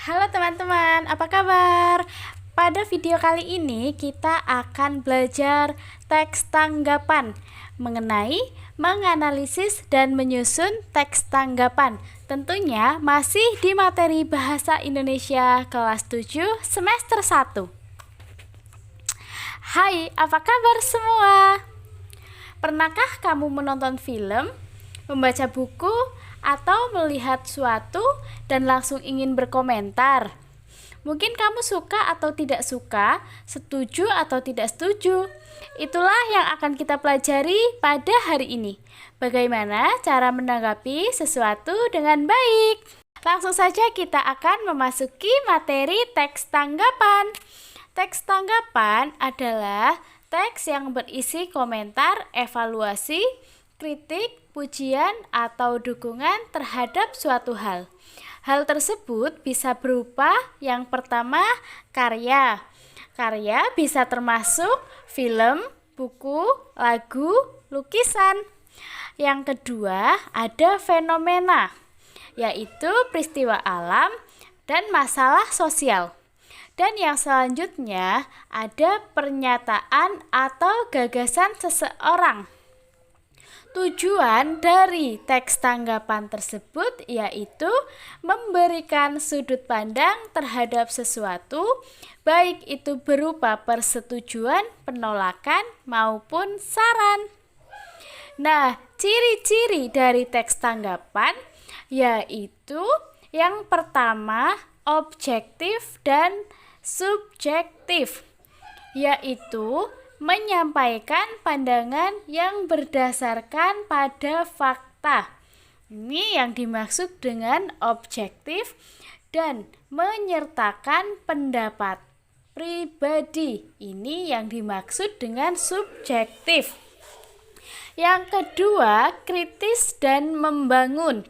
Halo teman-teman, apa kabar? Pada video kali ini kita akan belajar teks tanggapan mengenai menganalisis dan menyusun teks tanggapan. Tentunya masih di materi Bahasa Indonesia kelas 7 semester 1. Hai, apa kabar semua? Pernahkah kamu menonton film, membaca buku, atau melihat suatu dan langsung ingin berkomentar? Mungkin kamu suka atau tidak suka, setuju atau tidak setuju. Itulah yang akan kita pelajari pada hari ini. Bagaimana cara menanggapi sesuatu dengan baik? Langsung saja kita akan memasuki materi teks tanggapan. Teks tanggapan adalah teks yang berisi komentar, evaluasi, kritik, pujian, atau dukungan terhadap suatu hal. Hal tersebut bisa berupa yang pertama, karya. Karya bisa termasuk film, buku, lagu, lukisan. Yang kedua, ada fenomena, yaitu peristiwa alam dan masalah sosial. Dan yang selanjutnya ada pernyataan atau gagasan seseorang. Tujuan dari teks tanggapan tersebut yaitu memberikan sudut pandang terhadap sesuatu, baik itu berupa persetujuan, penolakan, maupun saran. Nah, ciri-ciri dari teks tanggapan yaitu yang pertama, objektif dan subjektif, yaitu menyampaikan pandangan yang berdasarkan pada fakta. Ini yang dimaksud dengan objektif, dan menyertakan pendapat pribadi. Ini yang dimaksud dengan subjektif. Yang kedua, kritis dan membangun.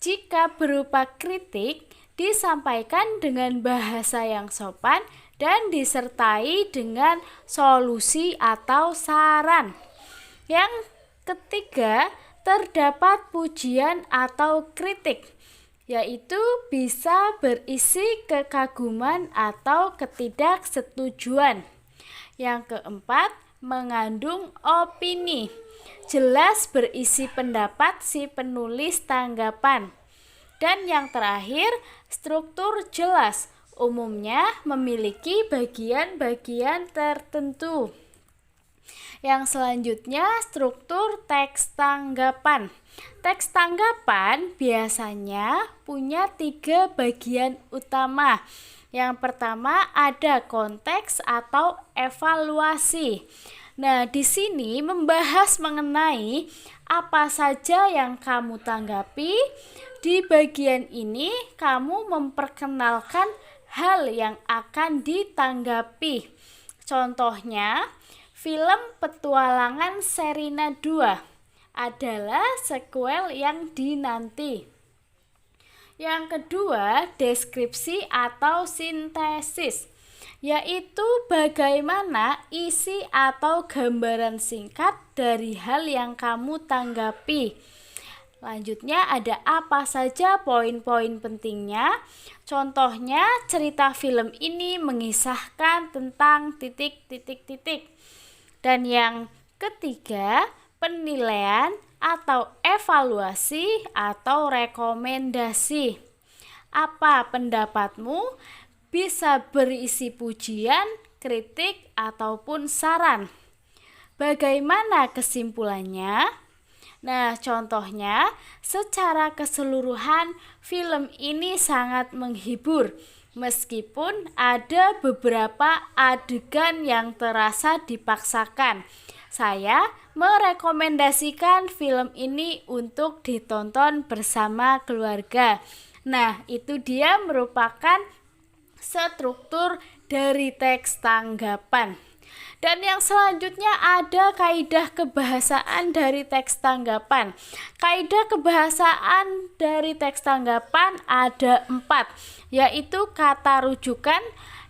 Jika berupa kritik, disampaikan dengan bahasa yang sopan dan disertai dengan solusi atau saran. Yang ketiga, terdapat pujian atau kritik, yaitu bisa berisi kekaguman atau ketidaksetujuan. Yang keempat, mengandung opini, jelas berisi pendapat si penulis tanggapan. Dan yang terakhir, struktur jelas, umumnya memiliki bagian-bagian tertentu. Yang selanjutnya, struktur teks tanggapan. Teks tanggapan biasanya punya 3 bagian utama. Yang pertama ada konteks atau evaluasi. Nah, di sini membahas mengenai apa saja yang kamu tanggapi. Di bagian ini kamu memperkenalkan hal yang akan ditanggapi. Contohnya, film Petualangan Sherina 2 adalah sequel yang dinanti. Yang kedua, deskripsi atau sintesis, yaitu bagaimana isi atau gambaran singkat dari hal yang kamu tanggapi. Lanjutnya ada apa saja poin-poin pentingnya. Contohnya, cerita film ini mengisahkan tentang titik-titik-titik. Dan yang ketiga, penilaian atau evaluasi atau rekomendasi. Apa pendapatmu? Bisa berisi pujian, kritik, ataupun saran. Bagaimana kesimpulannya? Nah, contohnya, secara keseluruhan film ini sangat menghibur, meskipun ada beberapa adegan yang terasa dipaksakan. Saya merekomendasikan film ini untuk ditonton bersama keluarga. Nah, itu dia merupakan struktur dari teks tanggapan. Dan yang selanjutnya ada kaidah kebahasaan dari teks tanggapan. Kaidah kebahasaan dari teks tanggapan ada 4, yaitu kata rujukan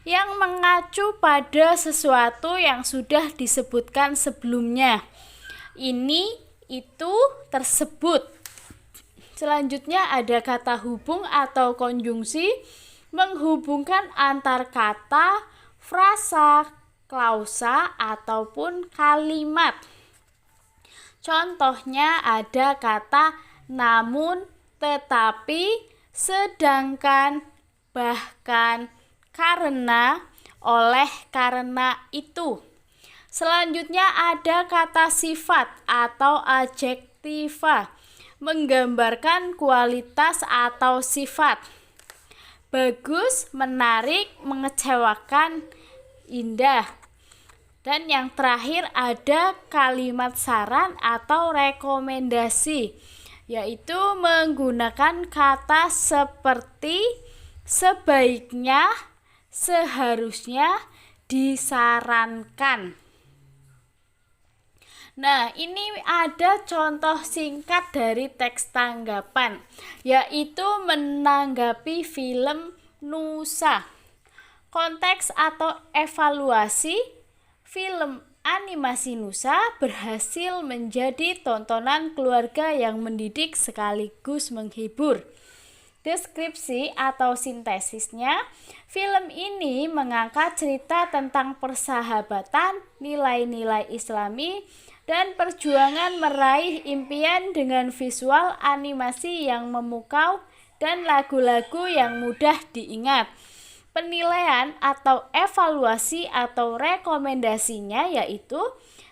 yang mengacu pada sesuatu yang sudah disebutkan sebelumnya. Ini, itu, tersebut. Selanjutnya ada kata hubung atau konjungsi menghubungkan antar kata, frasa, klausa, ataupun kalimat. Contohnya ada kata namun, tetapi, sedangkan, bahkan, karena, oleh karena itu. Selanjutnya ada kata sifat atau adjektiva, menggambarkan kualitas atau sifat. Bagus, menarik, mengecewakan, indah. Dan yang terakhir ada kalimat saran atau rekomendasi, yaitu menggunakan kata seperti, sebaiknya, seharusnya, disarankan. Nah, ini ada contoh singkat dari teks tanggapan, yaitu menanggapi film Nusa. Konteks atau evaluasi, film animasi Nusa berhasil menjadi tontonan keluarga yang mendidik sekaligus menghibur. Deskripsi atau sintesisnya, film ini mengangkat cerita tentang persahabatan, nilai-nilai Islami, dan perjuangan meraih impian dengan visual animasi yang memukau dan lagu-lagu yang mudah diingat. Penilaian atau evaluasi atau rekomendasinya yaitu,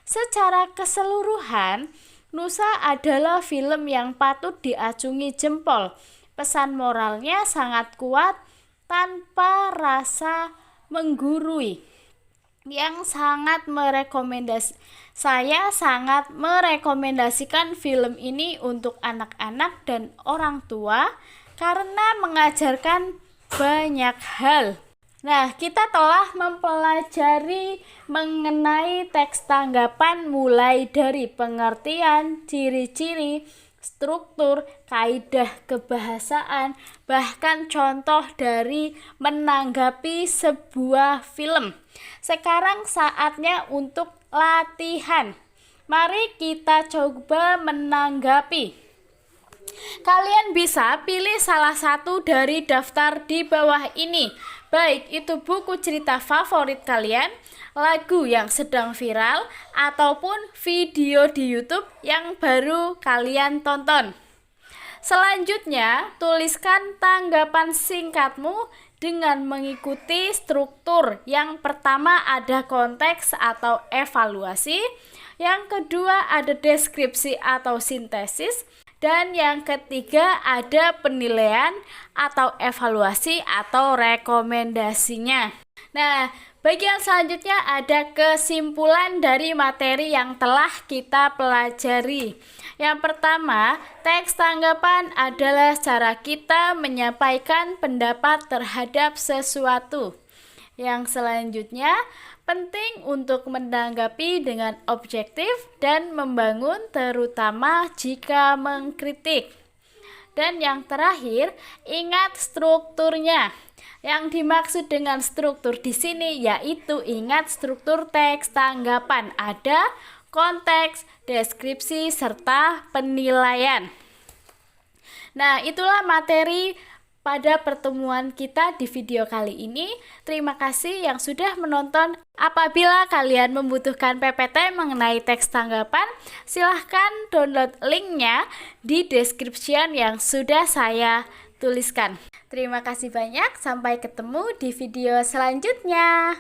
secara keseluruhan, Nusa adalah film yang patut diacungi jempol. Pesan moralnya sangat kuat tanpa rasa menggurui. Saya sangat merekomendasikan film ini untuk anak-anak dan orang tua karena mengajarkan banyak hal. Nah, kita telah mempelajari mengenai teks tanggapan mulai dari pengertian, ciri-ciri, struktur, kaidah kebahasaan, bahkan contoh dari menanggapi sebuah film. Sekarang saatnya untuk latihan. Mari kita coba menanggapi. Kalian bisa pilih salah satu dari daftar di bawah ini, baik itu buku cerita favorit kalian, lagu yang sedang viral, ataupun video di YouTube yang baru kalian tonton. Selanjutnya, tuliskan tanggapan singkatmu dengan mengikuti struktur. Yang pertama ada konteks atau evaluasi, yang kedua ada deskripsi atau sintesis, dan yang ketiga ada penilaian atau evaluasi atau rekomendasinya. Nah, bagian selanjutnya ada kesimpulan dari materi yang telah kita pelajari. Yang pertama, teks tanggapan adalah cara kita menyampaikan pendapat terhadap sesuatu. Yang selanjutnya, penting untuk menanggapi dengan objektif dan membangun, terutama jika mengkritik. Dan yang terakhir, ingat strukturnya. Yang dimaksud dengan struktur di sini yaitu ingat struktur teks tanggapan. Ada konteks, deskripsi, serta penilaian. Nah, itulah materi pada pertemuan kita di video kali ini. Terima kasih yang sudah menonton. Apabila kalian membutuhkan PPT mengenai teks tanggapan, silahkan download linknya di description yang sudah saya tuliskan. Terima kasih banyak, sampai ketemu di video selanjutnya.